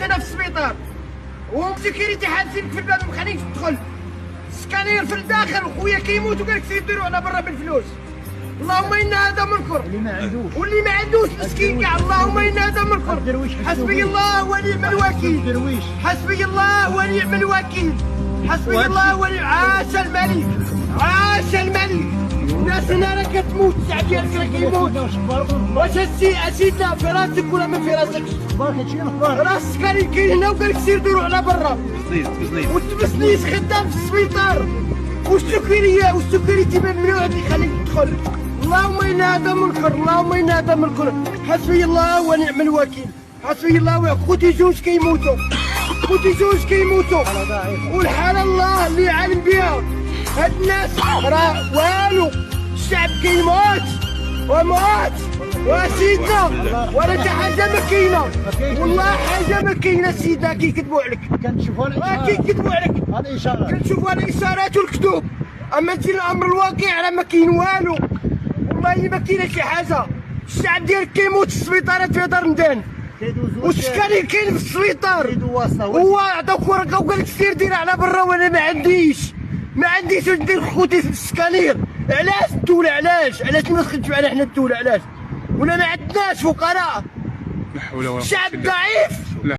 انا في السبيطار والسيكيريتي حابسينك في الباب ما مخليكش تدخل. السكانير في الداخل وخويا كيموت وقال لك سيديروا على برا بالفلوس. اللهم ان هذا منكر واللي ما عندوش مسكين كاع. اللهم ان هذا منكر. حسبي الله ونعم الوكيل. حسبي الله ونعم الوكيل. حسبي الله ونعم. عاش الملك عاش الملك. الناس هنا راه كتموت الشعب ديالك راه كيموت. واش سيدنا في راسك ولا ما في راسكش؟ راسك كاين هنا وقال لك سير دوروا على برا. والتبسنيس خدام في السبيطار والسكريتي ممنوع اللي يخليك تدخل. اللهم ان هذا منكر. اللهم ان هذا منكر. حسبي الله ونعم الوكيل. حسبي الله. خوتي جوج كيموتوا. خوتي جوج كيموتوا والحال الله اللي عالم بها. هاد الناس راه والو. الشعب كيموت وموت وسيدنا ولا حتى حاجه ما كاينه. والله حاجه ما كاينه سيدنا. كيكذبوا عليك. كنشوفوا الاشارات. كيكذبوا عليك. هذه اشارات. كنشوفوا الاشارات والكتب. اما تجي الامر الواقع راه ما كاين والو. والله ما كاينه شي حاجه. الشعب ديالك كيموت في السبيطارات في دار مدان. والسكاني كاين في السبيطار. هو عطاك ورقه وقال لك سير دير على برا وانا ما عنديش واش ندير خوتي في السكانير. علاش الدوله علاش ما تخدمش معنا حنا الدوله علاش؟ ولا ما عندناش فقراء؟ لا حول ولا قوة. شعب ضعيف.